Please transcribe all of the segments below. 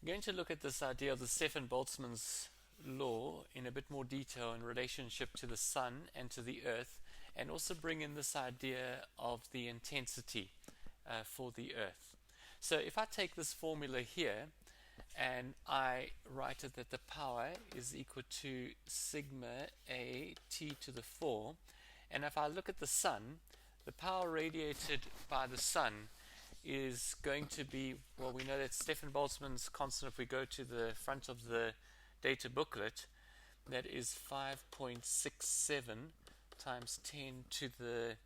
I'm going to look at this idea of the Stefan-Boltzmann's law in a bit more detail in relationship to the sun and to the earth, and also bring in this idea of the intensity for the earth. So if I take this formula here and I write it that the power is equal to sigma a t to the 4, and if I look at the sun, the power radiated by the sun is going to be, well, we know that Stefan-Boltzmann's constant, if we go to the front of the data booklet, that is 5.67 times 10 to the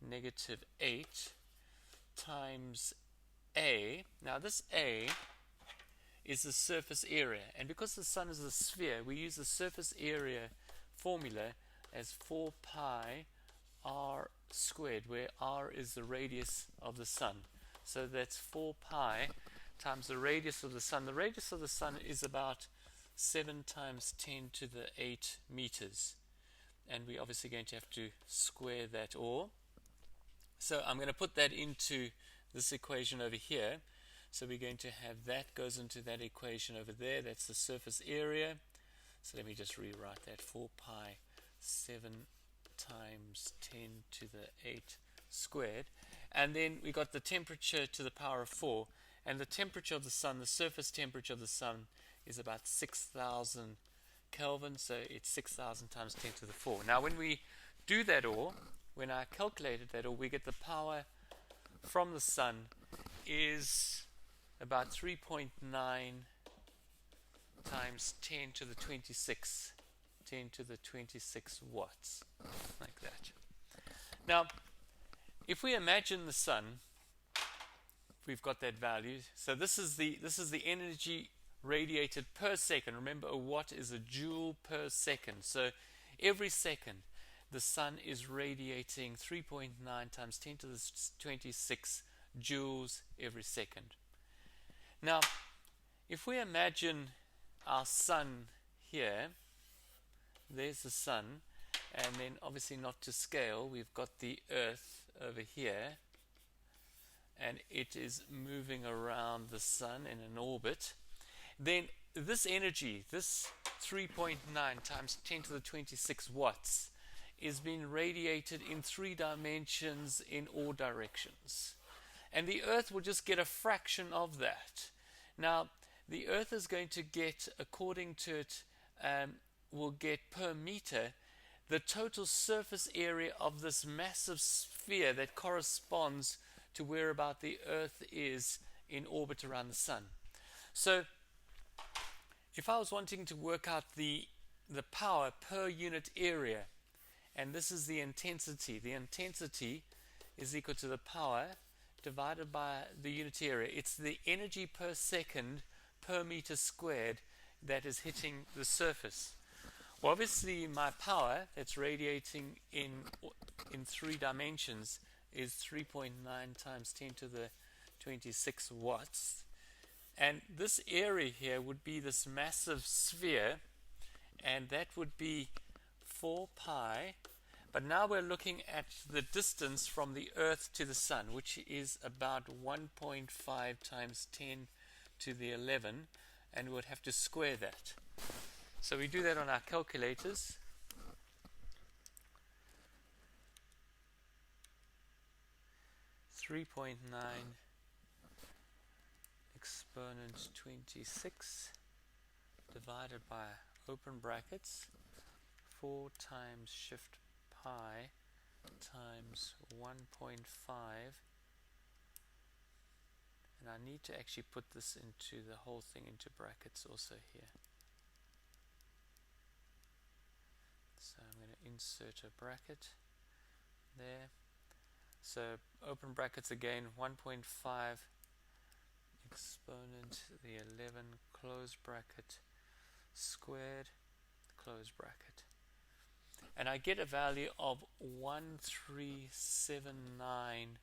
negative 8 times A. Now this A is the surface area, and because the sun is a sphere, we use the surface area formula as 4 pi r squared, where r is the radius of the sun. So that's 4 pi times the radius of the sun. The radius of the sun is about 7 times 10 to the 8 meters. And we're obviously going to have to square that all. So I'm going to put that into this equation over here. So we're going to have that goes into that equation over there. That's the surface area. So let me just rewrite that. 4 pi 7 times 10 to the 8 squared. And then we got the temperature to the power of 4. And the temperature of the sun, the surface temperature of the sun, is about 6,000 Kelvin. So it's 6,000 times 10 to the 4. Now when we do that all, when I calculated that all, we get the power from the sun is about 3.9 times 10 to the 26 watts, like that. Now if we imagine the sun, we've got that value. So this is the energy radiated per second. Remember, a watt is a joule per second. So every second the sun is radiating 3.9 times 10 to the 26 joules every second. Now if we imagine our sun here, there's the sun, and then obviously not to scale, we've got the earth over here, and it is moving around the sun in an orbit. Then this energy, this 3.9 times 10 to the 26 watts, is being radiated in 3 dimensions in all directions, and the earth will just get a fraction of that. Now the earth is going to get, according to it, will get per meter the total surface area of this massive sphere that corresponds to where about the earth is in orbit around the sun. So if I was wanting to work out the power per unit area, and this is the intensity is equal to the power divided by the unit area. It's the energy per second per meter squared that is hitting the surface. Well, obviously my power that's radiating in 3 dimensions is 3.9 times 10 to the 26 watts. And this area here would be this massive sphere, and that would be 4 pi. But now we're looking at the distance from the earth to the sun, which is about 1.5 times 10 to the 11, and we would have to square that. So we do that on our calculators. .9 exponent 26 divided by open brackets 4 times shift pi times 1.5, and I need to actually put this into the whole thing into brackets also here. So I'm going to insert a bracket there. So open brackets again, 1.5 exponent the 11 close bracket squared close bracket, and I get a value of 1379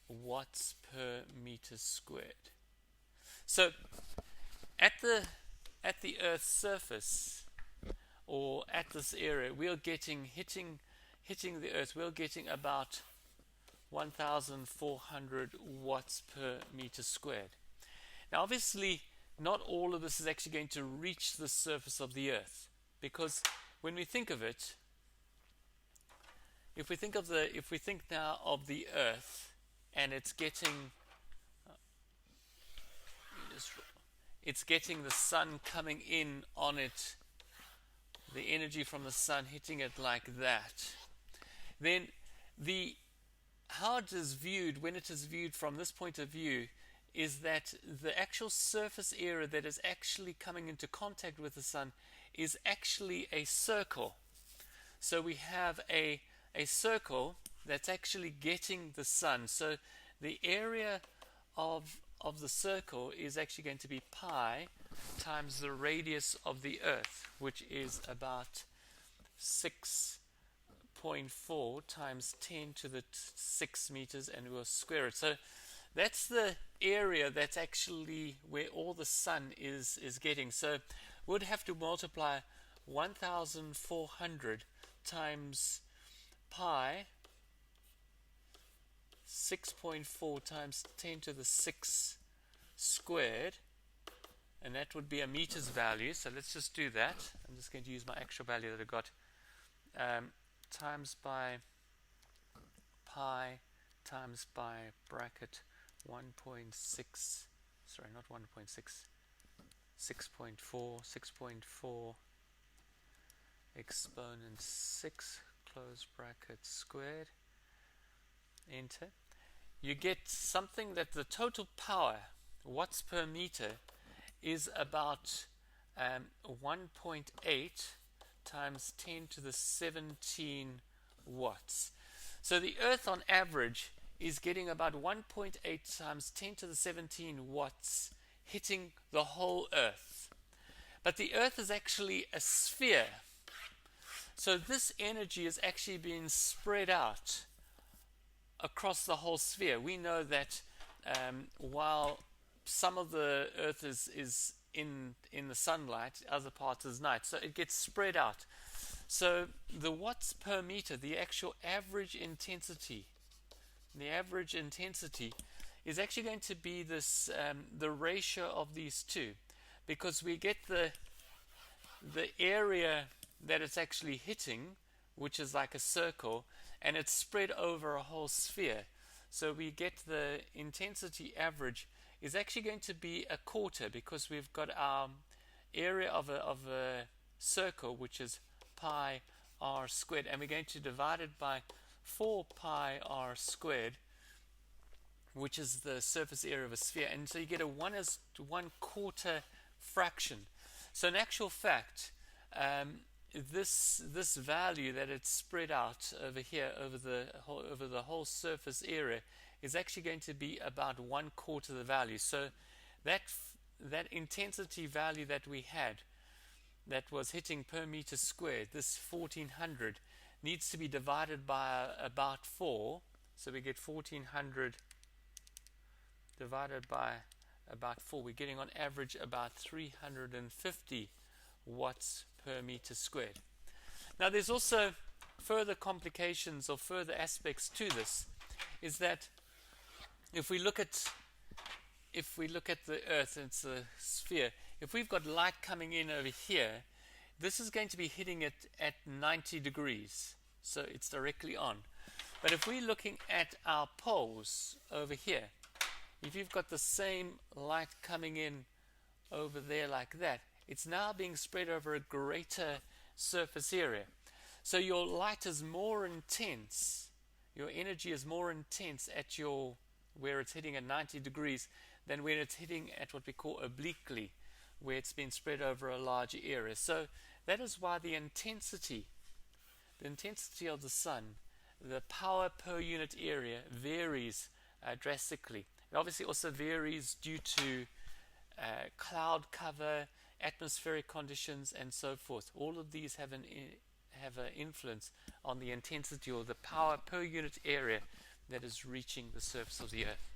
watts per meter squared. So at the Earth's surface, or at this area, we are getting hitting the Earth, we're getting about 1,400 watts per meter squared. Now obviously not all of this is actually going to reach the surface of the earth, because when we think of it, if we think now of the earth, and it's getting the sun coming in on it, the energy from the sun hitting it like that, then how it is viewed, when it is viewed from this point of view, is that the actual surface area that is actually coming into contact with the sun is actually a circle. So we have a circle that's actually getting the sun. So the area of the circle is actually going to be pi times the radius of the earth, which is about 6.4 times 10 to the 6 meters, and we'll square it. So that's the area that's actually where all the sun is getting. So we'd have to multiply 1,400 times pi, 6.4 times 10 to the 6 squared, and that would be a meters value. So let's just do that. I'm just going to use my actual value that I got, times by pi times by bracket 1.6, sorry, not 1.6, 6.4 exponent 6, close bracket, squared, enter. You get something that the total power, watts per meter, is about 1.8 times 10 to the 17 watts. So the earth on average is getting about 1.8 times 10 to the 17 watts hitting the whole earth. But the earth is actually a sphere. So this energy is actually being spread out across the whole sphere. We know that while some of the earth is in the sunlight, other parts is night, so it gets spread out. So the watts per meter, the actual average intensity, is actually going to be this the ratio of these two, because we get the area that it's actually hitting, which is like a circle, and it's spread over a whole sphere. So we get the intensity average is actually going to be a quarter, because we've got our area of a circle, which is pi r squared, and we're going to divide it by 4 pi r squared, which is the surface area of a sphere, and so you get a 1/4 fraction. So in actual fact, this value that it's spread out over here over the whole surface area is actually going to be about 1/4 the value. So that intensity value that we had, that was hitting per meter squared, this 1400, needs to be divided by about 4. So we get 1400 divided by about 4. We're getting on average about 350 watts per meter squared. Now there's also further complications or further aspects to this, is that if we look at the earth, it's a sphere. If we've got light coming in over here, this is going to be hitting it at 90 degrees, so it's directly on. But if we're looking at our poles over here, if you've got the same light coming in over there like that, it's now being spread over a greater surface area. So your light is more intense, your energy is more intense at where it's hitting at 90 degrees than when it's hitting at what we call obliquely, where it's been spread over a larger area. So that is why the intensity of the sun, the power per unit area, varies drastically. It obviously also varies due to cloud cover, atmospheric conditions, and so forth. All of these have an influence on the intensity or the power per unit area that is reaching the surface of the earth.